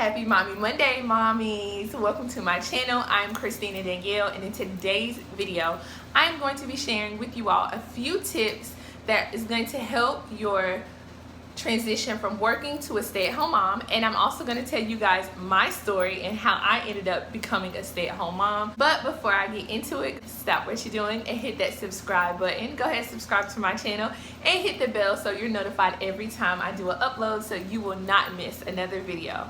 Happy Mommy Monday, mommies. Welcome to my channel. I'm Christina Danielle, and in today's video I'm going to be sharing with you all a few tips that is going to help your transition from working to a stay-at-home mom. And I'm also going to tell you guys my story and how I ended up becoming a stay-at-home mom. But before I get into it, stop what you're doing and hit that subscribe button. Go ahead and subscribe to my channel and hit the bell so you're notified every time I do an upload, so you will not miss another video.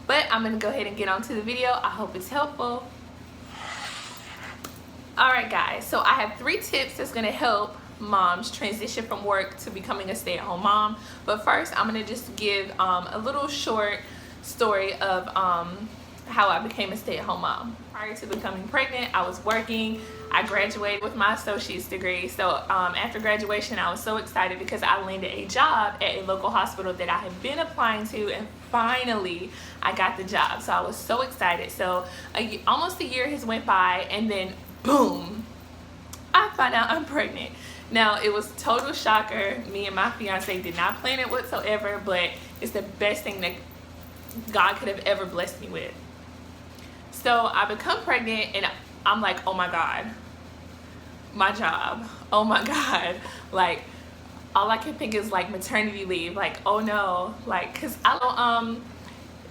But I'm going to go ahead and get on to the video. I hope it's helpful. Alright guys, so I have 3 tips that's going to help moms transition from work to becoming a stay-at-home mom. But first I'm going to just give a little short story of how I became a stay-at-home mom. Prior to becoming pregnant, I was working. I graduated with my associate's degree. So after graduation, I was so excited because I landed a job at a local hospital that I had been applying to, and finally I got the job. So I was so excited. So almost a year has went by, and then boom, I found out I'm pregnant. Now, it was a total shocker. Me and my fiance did not plan it whatsoever, but it's the best thing that God could have ever blessed me with. So I become pregnant, and I'm like, oh my God, my job, oh my God. Like, all I can think is like maternity leave, like, oh no, like, cause I don't,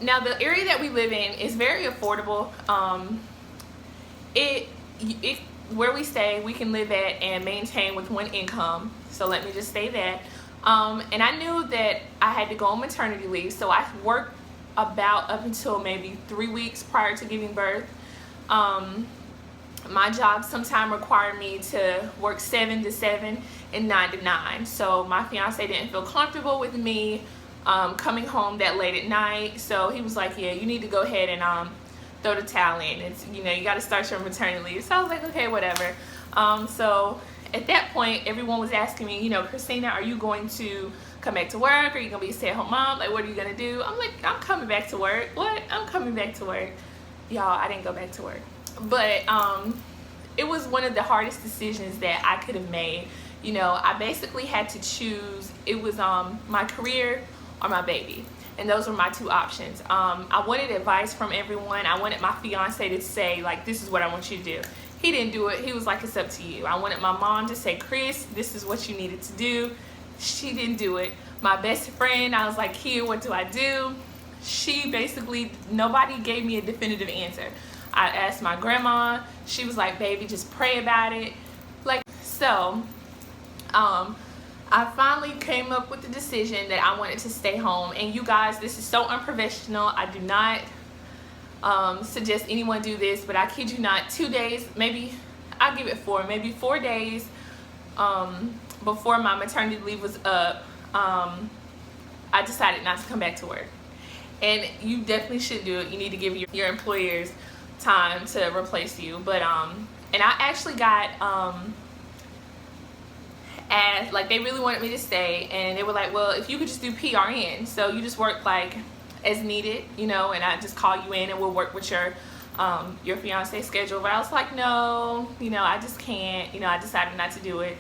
now the area that we live in is very affordable. Where we stay, we can live at and maintain with one income. So let me just say that. And I knew that I had to go on maternity leave, so I worked about up until maybe 3 weeks prior to giving birth. My job sometimes required me to work 7 to 7 and 9 to 9. So my fiance didn't feel comfortable with me coming home that late at night. So he was like, yeah, you need to go ahead and throw the towel in. It's, you know, you got to start your maternity leave. So I was like, okay, whatever. So at that point, everyone was asking me, you know, Christina, are you going to come back to work? Are you gonna be a stay-at-home mom? Like, what are you gonna do? I'm like, I'm coming back to work. What? I'm coming back to work. Y'all, I didn't go back to work. But it was one of the hardest decisions that I could have made. You know, I basically had to choose. It was my career or my baby. And those were my 2 options. I wanted advice from everyone. I wanted my fiance to say, like, this is what I want you to do. He didn't do it. He was like, it's up to you. I wanted my mom to say, Chris, this is what you needed to do. She didn't do it. My best friend, I was like, here, what do I do? She basically, nobody gave me a definitive answer. I asked my grandma. She was like, baby, just pray about it. Like, so, I finally came up with the decision that I wanted to stay home. And you guys, this is so unprofessional. I do not suggest anyone do this, but I kid you not, 2 days, maybe, I'll give it 4, maybe 4 days before my maternity leave was up, I decided not to come back to work. And you definitely should do it. You need to give your employers time to replace you. But and I actually got like, they really wanted me to stay, and they were like, well, if you could just do PRN, so you just work like as needed, you know, and I just call you in and we'll work with your fiance's schedule. But I was like, no, you know, I just can't. You know, I decided not to do it.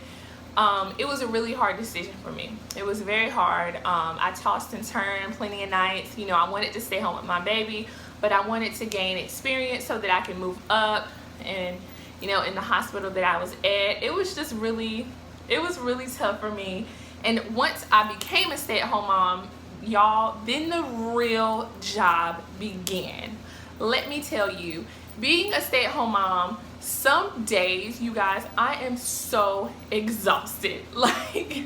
It was a really hard decision for me. It was very hard. I tossed and turned plenty of nights. You know, I wanted to stay home with my baby, but I wanted to gain experience so that I can move up. And, you know, in the hospital that I was at, it was just really, it was really tough for me. And once I became a stay-at-home mom, y'all, then the real job began. Let me tell you, being a stay-at-home mom, some days, you guys, I am so exhausted. Like,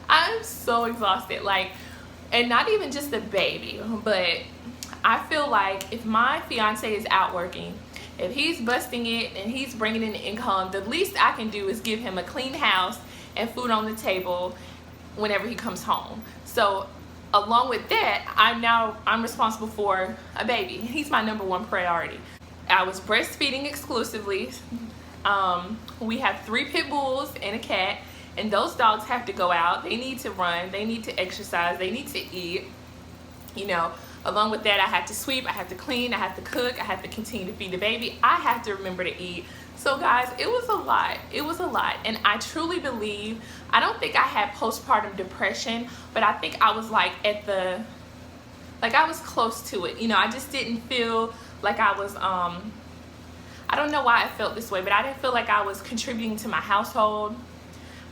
I'm so exhausted. Like, and not even just the baby, but I feel like if my fiance is out working, if he's busting it and he's bringing in the income, the least I can do is give him a clean house and food on the table whenever he comes home. So along with that, I'm responsible for a baby. He's my #1 priority. I was breastfeeding exclusively. We have 3 pit bulls and a cat, and those dogs have to go out. They need to run, they need to exercise, they need to eat. You know, along with that, I have to sweep, I have to clean, I have to cook, I have to continue to feed the baby. I have to remember to eat. So guys, it was a lot. It was a lot. And I truly believe, I don't think I had postpartum depression, but I think I was like at the like I was close to it. You know, I just didn't feel like I was, I don't know why I felt this way, but I didn't feel like I was contributing to my household.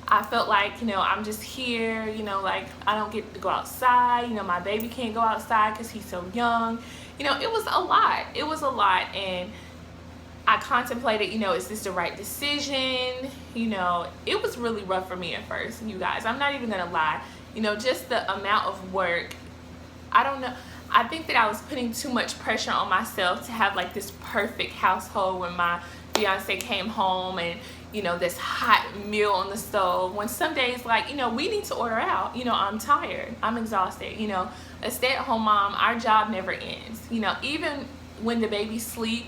I felt like, you know, I'm just here, you know, like I don't get to go outside. You know, my baby can't go outside because he's so young. You know, it was a lot. It was a lot. And I contemplated, you know, is this the right decision? You know, it was really rough for me at first, you guys. I'm not even gonna lie. You know, just the amount of work, I don't know. I think that I was putting too much pressure on myself to have like this perfect household when my fiance came home and, you know, this hot meal on the stove, when some days, like, you know, we need to order out. You know, I'm tired, I'm exhausted. You know, a stay-at-home mom, our job never ends. You know, even when the babies sleep,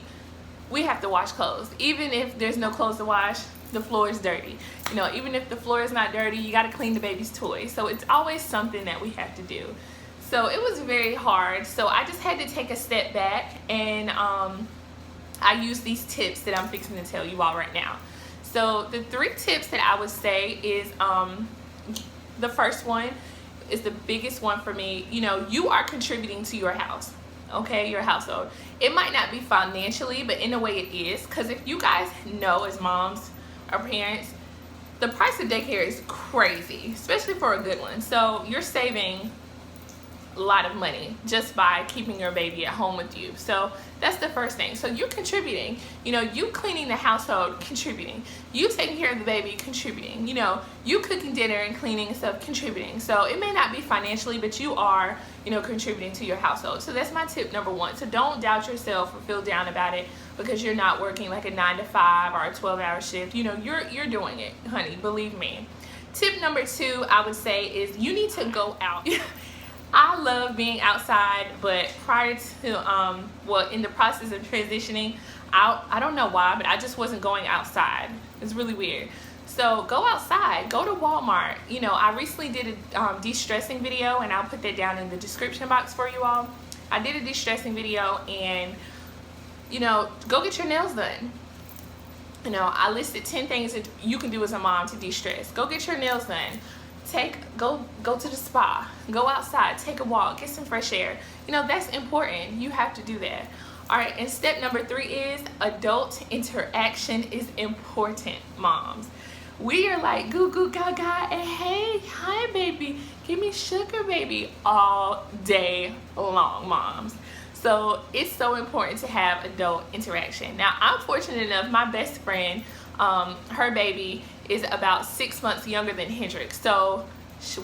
we have to wash clothes. Even if there's no clothes to wash, the floor is dirty. You know, even if the floor is not dirty, you got to clean the baby's toys. So it's always something that we have to do. So it was very hard. So I just had to take a step back, and I used these tips that I'm fixing to tell you all right now. So the 3 tips that I would say is, the first one is the biggest one for me. You know, you are contributing to your house. Okay, your household. It might not be financially, but in a way it is, because if you guys know, as moms or parents, the price of daycare is crazy, especially for a good one. So you're saving a lot of money just by keeping your baby at home with you. So that's the first thing. So you're contributing. You know, you cleaning the household, contributing. You taking care of the baby, contributing. You know, you cooking dinner and cleaning and stuff, contributing. So it may not be financially, but you are, you know, contributing to your household. So that's my tip number 1. So don't doubt yourself or feel down about it because you're not working like a 9 to 5 or a 12-hour shift. You know, you're doing it, honey, believe me. Tip number 2, I would say, is you need to go out. I love being outside, but prior to, well, in the process of transitioning out, I don't know why, but I just wasn't going outside. It's really weird. So go outside, go to Walmart. You know, I recently did a de-stressing video, and I'll put that down in the description box for you all. I did a de-stressing video, and, you know, go get your nails done. You know, I listed 10 things that you can do as a mom to de-stress. Go get your nails done. Go to the spa, go outside, take a walk, get some fresh air. You know, that's important. You have to do that. All right, and step number 3 is adult interaction is important, moms. We are like goo goo gaga and hey, hi baby, give me sugar baby all day long, moms. So it's so important to have adult interaction. Now, I'm fortunate enough, my best friend, her baby is about 6 months younger than Hendrix. So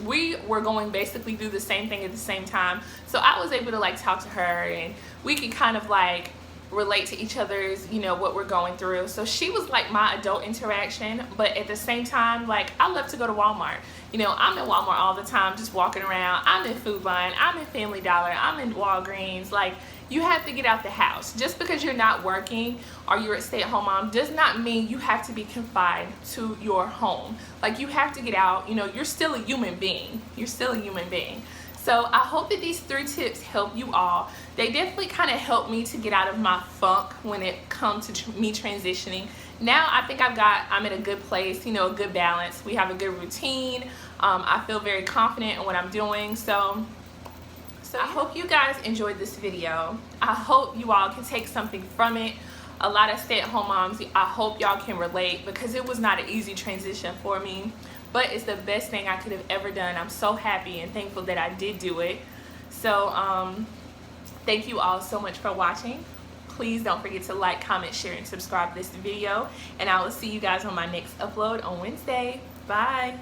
we were going basically through the same thing at the same time. So I was able to like talk to her, and we could kind of like relate to each other's, you know, what we're going through. So she was like my adult interaction, but at the same time, like, I love to go to Walmart. You know, I'm in Walmart all the time, just walking around. I'm in Food Line, I'm in Family Dollar, I'm in Walgreens. Like, you have to get out the house. Just because you're not working or you're a stay-at-home mom does not mean you have to be confined to your home. Like, you have to get out. You know, you're still a human being. You're still a human being. So I hope that these 3 tips help you all. They definitely kind of helped me to get out of my funk when it comes to me transitioning. Now I think I'm in a good place, you know, a good balance. We have a good routine. I feel very confident in what I'm doing. So I hope you guys enjoyed this video. I hope you all can take something from it. A lot of stay-at-home moms, I hope y'all can relate, because it was not an easy transition for me. But it's the best thing I could have ever done. I'm so happy and thankful that I did do it. So thank you all so much for watching. Please don't forget to like, comment, share, and subscribe to this video. And I will see you guys on my next upload on Wednesday. Bye.